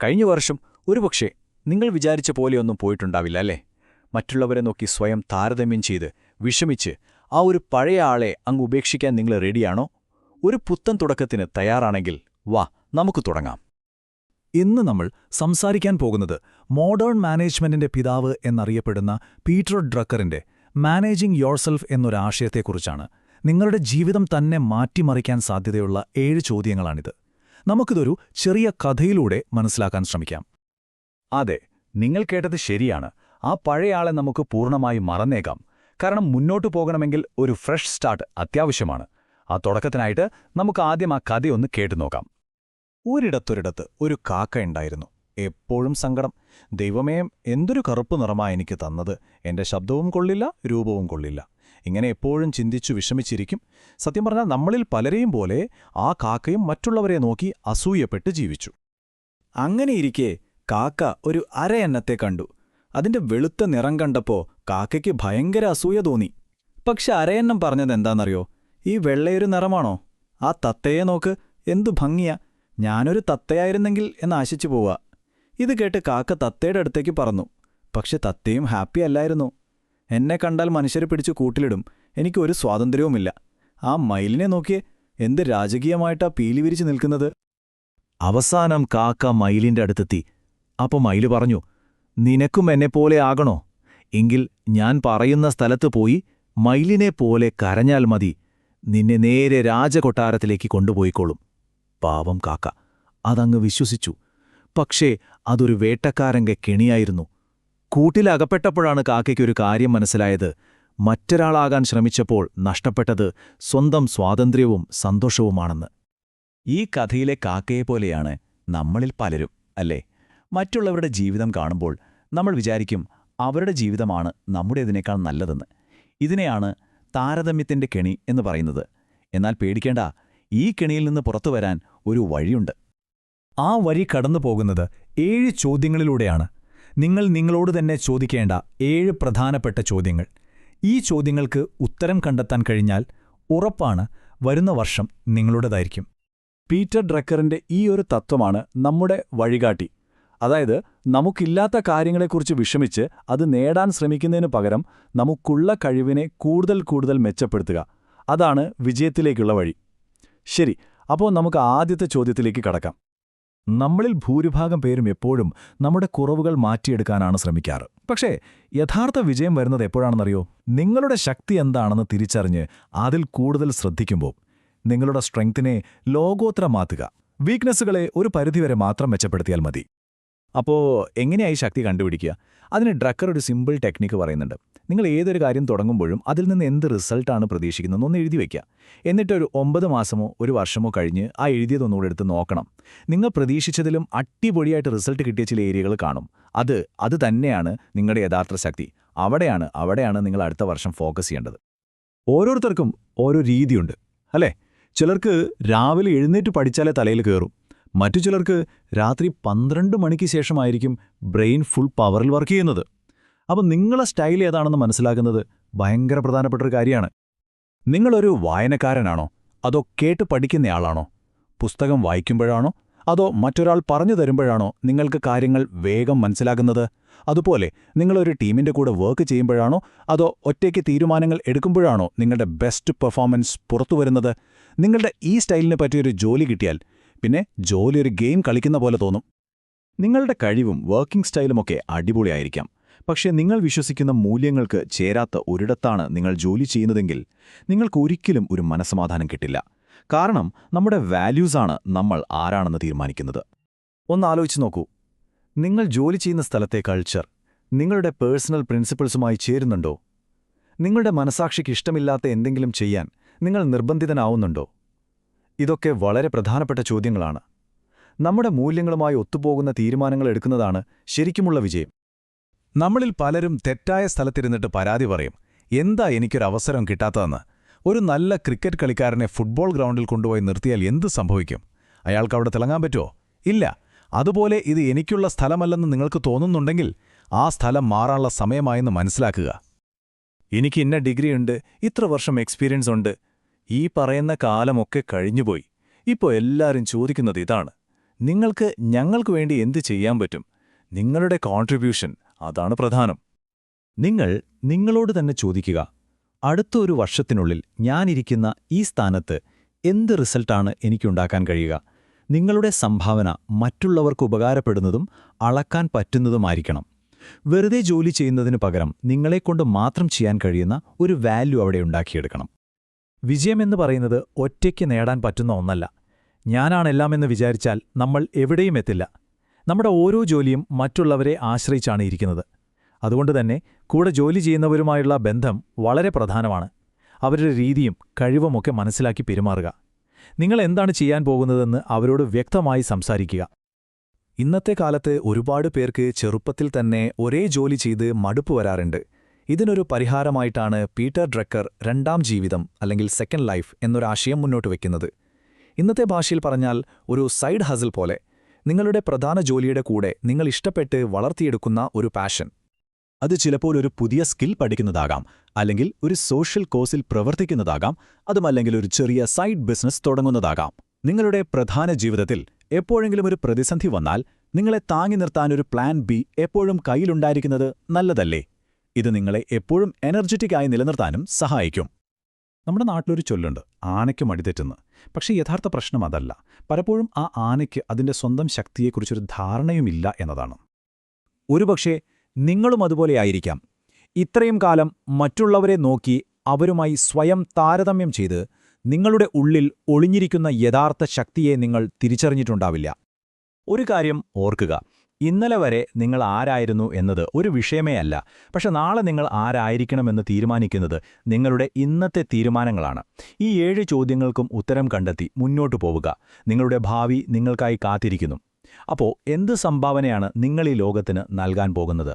കഴിഞ്ഞ വർഷം ഒരുപക്ഷെ നിങ്ങൾ വിചാരിച്ച പോലെയൊന്നും പോയിട്ടുണ്ടാവില്ല അല്ലേ? മറ്റുള്ളവരെ നോക്കി സ്വയം താരതമ്യം ചെയ്ത് വിഷമിച്ച് ആ ഒരു പഴയ ആളെ അങ്ങ് ഉപേക്ഷിക്കാൻ നിങ്ങൾ റെഡിയാണോ? ഒരു പുത്തൻ തുടക്കത്തിന് തയ്യാറാണെങ്കിൽ വാ, നമുക്ക് തുടങ്ങാം. ഇന്ന് നമ്മൾ സംസാരിക്കാൻ പോകുന്നത് മോഡേൺ മാനേജ്മെന്റിന്റെ പിതാവ് എന്നറിയപ്പെടുന്ന പീറ്റർ ഡ്രക്കറിന്റെ മാനേജിംഗ് യോർസെൽഫ് എന്നൊരാശയത്തെക്കുറിച്ചാണ്. നിങ്ങളുടെ ജീവിതം തന്നെ മാറ്റിമറിക്കാൻ സാധ്യതയുള്ള 7 ചോദ്യങ്ങളാണിത്. നമുക്കിതൊരു ചെറിയ കഥയിലൂടെ മനസ്സിലാക്കാൻ ശ്രമിക്കാം. അതെ, നിങ്ങൾ കേട്ടത് ശരിയാണ്. ആ പഴയയാളെ നമുക്ക് പൂർണ്ണമായി മറന്നേക്കാം. കാരണം മുന്നോട്ടു പോകണമെങ്കിൽ ഒരു ഫ്രഷ് സ്റ്റാർട്ട് അത്യാവശ്യമാണ്. ആ തുടക്കത്തിനായിട്ട് നമുക്ക് ആദ്യം ആ കഥയൊന്ന് കേട്ടുനോക്കാം. ഒരിടത്തൊരിടത്ത് ഒരു കാക്കയുണ്ടായിരുന്നു. എപ്പോഴും സങ്കടം. ദൈവമേ, എന്തൊരു കറുപ്പ് നിറമാ എനിക്ക് തന്നത്. എന്റെ ശബ്ദവും കൊള്ളില്ല, രൂപവും കൊള്ളില്ല. ഇങ്ങനെ എപ്പോഴും ചിന്തിച്ചു വിഷമിച്ചിരിക്കും. സത്യം പറഞ്ഞാൽ നമ്മളിൽ പലരെയും പോലെ ആ കാക്കയും മറ്റുള്ളവരെ നോക്കി അസൂയപ്പെട്ട് ജീവിച്ചു. അങ്ങനെയിരിക്കെ കാക്ക ഒരു അരയന്നത്തെ കണ്ടു. അതിന്റെ വെളുത്ത നിറം കണ്ടപ്പോ കാക്കയ്ക്ക് ഭയങ്കര അസൂയ തോന്നി. പക്ഷെ അരയന്നം പറഞ്ഞതെന്താണെന്നറിയോ? ഈ വെള്ളയൊരു നിറമാണോ? ആ തത്തയെ നോക്ക്, എന്തു ഭംഗിയാ! ഞാനൊരു തത്തയായിരുന്നെങ്കിൽ എന്ന് ആശിച്ചു പോവാ. ഇത് കേട്ട് കാക്ക തത്തയുടെ അടുത്തേക്ക് പറന്നു. പക്ഷെ തത്തയും ഹാപ്പി അല്ലായിരുന്നു. എന്നെ കണ്ടാൽ മനുഷ്യരെ പിടിച്ച് കൂട്ടിലിടും. എനിക്കൊരു സ്വാതന്ത്ര്യവുമില്ല. ആ മയിലിനെ നോക്കിയേ, എന്ത് രാജകീയമായിട്ടാ പീലി വിരിച്ചു നിൽക്കുന്നത്. അവസാനം കാക്ക മയിലിന്റെ അടുത്തെത്തി. അപ്പൊ മയില് പറഞ്ഞു, നിനക്കും എന്നെപ്പോലെ ആകണോ? എങ്കിൽ ഞാൻ പറയുന്ന സ്ഥലത്ത് പോയി മയിലിനെപ്പോലെ കരഞ്ഞാൽ മതി. നിന്നെ നേരെ രാജകൊട്ടാരത്തിലേക്ക് കൊണ്ടുപോയിക്കോളും. പാവം കാക്ക അതങ്ങ് വിശ്വസിച്ചു. പക്ഷേ അതൊരു വേട്ടക്കാരന്റെ കെണിയായിരുന്നു. കൂട്ടിലകപ്പെട്ടപ്പോഴാണ് കാക്കയ്ക്കൊരു കാര്യം മനസ്സിലായത്. മറ്റൊരാളാകാൻ ശ്രമിച്ചപ്പോൾ നഷ്ടപ്പെട്ടത് സ്വന്തം സ്വാതന്ത്ര്യവും സന്തോഷവുമാണെന്ന്. ഈ കഥയിലെ കാക്കയെപ്പോലെയാണ് നമ്മളിൽ പലരും, അല്ലേ? മറ്റുള്ളവരുടെ ജീവിതം കാണുമ്പോൾ നമ്മൾ വിചാരിക്കും അവരുടെ ജീവിതമാണ് നമ്മുടേതിനേക്കാൾ നല്ലതെന്ന്. ഇതിനെയാണ് താരതമ്യത്തിന്റെ കെണി എന്ന് പറയുന്നത്. എന്നാൽ പേടിക്കേണ്ട, ഈ കെണിയിൽ നിന്ന് പുറത്തുവരാൻ ഒരു വഴിയുണ്ട്. ആ വഴി കടന്നു പോകുന്നത് 7 ചോദ്യങ്ങളിലൂടെയാണ്. നിങ്ങൾ നിങ്ങളോട് തന്നെ ചോദിക്കേണ്ട 7 പ്രധാനപ്പെട്ട ചോദ്യങ്ങൾ. ഈ ചോദ്യങ്ങൾക്ക് ഉത്തരം കണ്ടെത്താൻ കഴിഞ്ഞാൽ ഉറപ്പാണ് വരുന്ന വർഷം നിങ്ങളുടേതായിരിക്കും. പീറ്റർ ഡ്രക്കറിന്റെ ഈ ഒരു തത്വമാണ് നമ്മുടെ വഴികാട്ടി. അതായത്, നമുക്കില്ലാത്ത കാര്യങ്ങളെക്കുറിച്ച് വിഷമിച്ച് അത് നേടാൻ ശ്രമിക്കുന്നതിനു പകരം നമുക്കുള്ള കഴിവിനെ കൂടുതൽ മെച്ചപ്പെടുത്തുക. അതാണ് വിജയത്തിലേക്കുള്ള വഴി. ശരി, അപ്പോൾ നമുക്ക് ആദ്യത്തെ ചോദ്യത്തിലേക്ക് കടക്കാം. നമ്മളിൽ ഭൂരിഭാഗം പേരും എപ്പോഴും നമ്മുടെ കുറവുകൾ മാറ്റിയെടുക്കാനാണ് ശ്രമിക്കാറ്. പക്ഷേ യഥാർത്ഥ വിജയം വരുന്നത് എപ്പോഴാണെന്നറിയോ? നിങ്ങളുടെ ശക്തി എന്താണെന്ന് തിരിച്ചറിഞ്ഞ് അതിൽ കൂടുതൽ ശ്രദ്ധിക്കുമ്പോൾ. നിങ്ങളുടെ സ്ട്രെങ്തിനെ ലോകോത്തരമാക്കുക. വീക്ക്നെസ്സുകളെ ഒരു പരിധിവരെ മാത്രം മെച്ചപ്പെടുത്തിയാൽ മതി. അപ്പോൾ എങ്ങനെയായി ശക്തി കണ്ടുപിടിക്കുക? അതിന് ഡ്രക്കർ ഒരു സിമ്പിൾ ടെക്നിക്ക് പറയുന്നുണ്ട്. നിങ്ങൾ ഏതൊരു കാര്യം തുടങ്ങുമ്പോഴും അതിൽ നിന്ന് എന്ത് റിസൾട്ടാണ് പ്രതീക്ഷിക്കുന്നതെന്നൊന്ന് എഴുതി വയ്ക്കുക. എന്നിട്ടൊരു 9 മാസമോ ഒരു വർഷമോ കഴിഞ്ഞ് ആ എഴുതിയതൊന്നുകൂടെ എടുത്ത് നോക്കണം. നിങ്ങൾ പ്രതീക്ഷിച്ചതിലും അടിപൊളിയായിട്ട് റിസൾട്ട് കിട്ടിയ ചില ഏരിയകൾ കാണും. അത് തന്നെയാണ് നിങ്ങളുടെ യഥാർത്ഥ ശക്തി. അവിടെയാണ് നിങ്ങൾ അടുത്ത വർഷം ഫോക്കസ് ചെയ്യേണ്ടത്. ഓരോരുത്തർക്കും ഓരോ രീതിയുണ്ട്, അല്ലേ? ചിലർക്ക് രാവിലെ എഴുന്നേറ്റ് പഠിച്ചാലേ തലയിൽ കയറും. മറ്റു ചിലർക്ക് രാത്രി 12 മണിക്ക് ശേഷമായിരിക്കും ബ്രെയിൻ ഫുൾ പവറിൽ വർക്ക് ചെയ്യുന്നത്. അപ്പം നിങ്ങളെ സ്റ്റൈൽ ഏതാണെന്ന് മനസ്സിലാക്കുന്നത് ഭയങ്കര പ്രധാനപ്പെട്ടൊരു കാര്യമാണ്. നിങ്ങളൊരു വായനക്കാരനാണോ? അതോ കേട്ട് പഠിക്കുന്നയാളാണോ? പുസ്തകം വായിക്കുമ്പോഴാണോ? അതോ മറ്റൊരാൾ പറഞ്ഞു തരുമ്പോഴാണോ നിങ്ങൾക്ക് കാര്യങ്ങൾ വേഗം മനസ്സിലാകുന്നത്? അതുപോലെ നിങ്ങളൊരു ടീമിന്റെ കൂടെ വർക്ക് ചെയ്യുമ്പോഴാണോ? അതോ ഒറ്റയ്ക്ക് തീരുമാനങ്ങൾ എടുക്കുമ്പോഴാണോ നിങ്ങളുടെ ബെസ്റ്റ് പെർഫോമൻസ് പുറത്തുവരുന്നത്? നിങ്ങളുടെ ഈ സ്റ്റൈലിന് പറ്റിയൊരു ജോലി കിട്ടിയാൽ പിന്നെ ജോലി ഒരു ഗെയിം കളിക്കുന്ന പോലെ തോന്നും. നിങ്ങളുടെ കഴിവും വർക്കിംഗ് സ്റ്റൈലുമൊക്കെ അടിപൊളിയായിരിക്കാം. പക്ഷേ നിങ്ങൾ വിശ്വസിക്കുന്ന മൂല്യങ്ങൾക്ക് ചേരാത്ത ഒരിടത്താണ് നിങ്ങൾ ജോലി ചെയ്യുന്നതെങ്കിൽ നിങ്ങൾക്കൊരിക്കലും ഒരു മനസ്സമാധാനം കിട്ടില്ല. കാരണം നമ്മുടെ വാല്യൂസാണ് നമ്മൾ ആരാണെന്ന് തീരുമാനിക്കുന്നത്. ഒന്നാലോചിച്ച് നോക്കൂ. നിങ്ങൾ ജോലി ചെയ്യുന്ന സ്ഥലത്തെ കൾച്ചർ നിങ്ങളുടെ പേഴ്സണൽ പ്രിൻസിപ്പിൾസുമായി ചേരുന്നുണ്ടോ? നിങ്ങളുടെ മനസാക്ഷിക്ക് ഇഷ്ടമില്ലാത്ത എന്തെങ്കിലും ചെയ്യാൻ നിങ്ങൾ നിർബന്ധിതനാവുന്നുണ്ടോ? ഇതൊക്കെ വളരെ പ്രധാനപ്പെട്ട ചോദ്യങ്ങളാണ്. നമ്മുടെ മൂല്യങ്ങളുമായി ഒത്തുപോകുന്ന തീരുമാനങ്ങൾ എടുക്കുന്നതാണ് ശരിക്കുമുള്ള വിജയം. നമ്മളിൽ പലരും തെറ്റായ സ്ഥലത്തിരുന്നിട്ട് പരാതി പറയും, എന്താ എനിക്കൊരവസരം കിട്ടാത്തതെന്ന്. ഒരു നല്ല ക്രിക്കറ്റ് കളിക്കാരനെ ഫുട്ബോൾ ഗ്രൗണ്ടിൽ കൊണ്ടുപോയി നിർത്തിയാൽ എന്ത് സംഭവിക്കും? അയാൾക്കവിടെ തിളങ്ങാൻ പറ്റുമോ? ഇല്ല. അതുപോലെ ഇത് എനിക്കുള്ള സ്ഥലമല്ലെന്ന് നിങ്ങൾക്ക് തോന്നുന്നുണ്ടെങ്കിൽ ആ സ്ഥലം മാറാനുള്ള സമയമായെന്ന് മനസ്സിലാക്കുക. എനിക്ക് ഇന്ന ഡിഗ്രിയുണ്ട്, ഇത്ര വർഷം എക്സ്പീരിയൻസ് ഉണ്ട്. ഈ പറയുന്ന കാലമൊക്കെ കഴിഞ്ഞുപോയി. ഇപ്പോൾ എല്ലാവരും ചോദിക്കുന്നത് ഇതാണ്, നിങ്ങൾക്ക് ഞങ്ങൾക്ക് വേണ്ടി എന്ത് ചെയ്യാൻ പറ്റും? നിങ്ങളുടെ കോൺട്രിബ്യൂഷൻ, അതാണ് പ്രധാനം. നിങ്ങൾ നിങ്ങളോട് തന്നെ ചോദിക്കുക, അടുത്ത ഒരു വർഷത്തിനുള്ളിൽ ഞാനിരിക്കുന്ന ഈ സ്ഥാനത്ത് എന്ത് റിസൾട്ടാണ് എനിക്കുണ്ടാക്കാൻ കഴിയുക? നിങ്ങളുടെ സംഭാവന മറ്റുള്ളവർക്ക് ഉപകാരപ്പെടുന്നതും അളക്കാൻ പറ്റുന്നതുമായിരിക്കണം. വെറുതെ ജോലി ചെയ്യുന്നതിനു പകരം നിങ്ങളെക്കൊണ്ട് മാത്രം ചെയ്യാൻ കഴിയുന്ന ഒരു വാല്യൂ അവിടെ ഉണ്ടാക്കിയെടുക്കണം. വിജയമെന്ന് പറയുന്നത് ഒറ്റയ്ക്ക് നേടാൻ പറ്റുന്ന ഒന്നല്ല. ഞാനാണെല്ലാമെന്ന് വിചാരിച്ചാൽ നമ്മൾ എവിടെയും എത്തില്ല. നമ്മുടെ ഓരോ ജോലിയും മറ്റുള്ളവരെ ആശ്രയിച്ചാണ് ഇരിക്കുന്നത്. അതുകൊണ്ടുതന്നെ കൂടെ ജോലി ചെയ്യുന്നവരുമായുള്ള ബന്ധം വളരെ പ്രധാനമാണ്. അവരുടെ രീതിയും കഴിവുമൊക്കെ മനസ്സിലാക്കി പെരുമാറുക. നിങ്ങൾ എന്താണ് ചെയ്യാൻ പോകുന്നതെന്ന് അവരോട് വ്യക്തമായി സംസാരിക്കുക. ഇന്നത്തെ കാലത്ത് ഒരുപാട് പേർക്ക് ചെറുപ്പത്തിൽ തന്നെ ഒരേ ജോലി ചെയ്ത് മടുപ്പ് വരാറുണ്ട്. ഇതിനൊരു പരിഹാരമായിട്ടാണ് പീറ്റർ ഡ്രക്കർ രണ്ടാം ജീവിതം അല്ലെങ്കിൽ സെക്കൻഡ് ലൈഫ് എന്നൊരാശയം മുന്നോട്ട് വയ്ക്കുന്നത്. ഇന്നത്തെ ഭാഷയിൽ പറഞ്ഞാൽ ഒരു സൈഡ് ഹസിൽ പോലെ, നിങ്ങളുടെ പ്രധാന ജോലിയുടെ കൂടെ നിങ്ങൾ ഇഷ്ടപ്പെട്ട് വളർത്തിയെടുക്കുന്ന ഒരു പാഷൻ. അത് ചിലപ്പോൾ ഒരു പുതിയ സ്കിൽ പഠിക്കുന്നതാകാം, അല്ലെങ്കിൽ ഒരു സോഷ്യൽ കോഴ്സിൽ പ്രവർത്തിക്കുന്നതാകാം, അതുമല്ലെങ്കിൽ ഒരു ചെറിയ സൈഡ് ബിസിനസ് തുടങ്ങുന്നതാകാം. നിങ്ങളുടെ പ്രധാന ജീവിതത്തിൽ എപ്പോഴെങ്കിലും ഒരു പ്രതിസന്ധി വന്നാൽ നിങ്ങളെ താങ്ങി നിർത്താൻ ഒരു പ്ലാൻ ബി എപ്പോഴും കയ്യിലുണ്ടായിരിക്കുന്നത് നല്ലതല്ലേ? ഇത് നിങ്ങളെ എപ്പോഴും എനർജറ്റിക്കായി നിലനിർത്താനും സഹായിക്കും. നമ്മുടെ നാട്ടിലൊരു ചൊല്ലുണ്ട്, ആനയ്ക്ക് മടിതെറ്റുന്ന്. പക്ഷേ യഥാർത്ഥ പ്രശ്നം അതല്ല. പലപ്പോഴും ആ ആനയ്ക്ക് അതിൻ്റെ സ്വന്തം ശക്തിയെക്കുറിച്ചൊരു ധാരണയുമില്ല എന്നതാണ്. ഒരുപക്ഷേ നിങ്ങളും അതുപോലെയായിരിക്കാം. ഇത്രയും കാലം മറ്റുള്ളവരെ നോക്കി അവരുമായി സ്വയം താരതമ്യം ചെയ്ത് നിങ്ങളുടെ ഉള്ളിൽ ഒളിഞ്ഞിരിക്കുന്ന യഥാർത്ഥ ശക്തിയെ നിങ്ങൾ തിരിച്ചറിഞ്ഞിട്ടുണ്ടാവില്ല. ഒരു കാര്യം ഓർക്കുക, ഇന്നലെ വരെ നിങ്ങൾ ആരായിരുന്നു എന്നത് ഒരു വിഷയമേ അല്ല. പക്ഷെ നാളെ നിങ്ങൾ ആരായിരിക്കണമെന്ന് തീരുമാനിക്കുന്നത് നിങ്ങളുടെ ഇന്നത്തെ തീരുമാനങ്ങളാണ്. ഈ 7 ചോദ്യങ്ങൾക്കും ഉത്തരം കണ്ടെത്തി മുന്നോട്ടു പോവുക. നിങ്ങളുടെ ഭാവി നിങ്ങൾക്കായി കാത്തിരിക്കുന്നു. അപ്പോൾ എന്ത് സംഭാവനയാണ് നിങ്ങൾ ഈ ലോകത്തിന് നൽകാൻ പോകുന്നത്?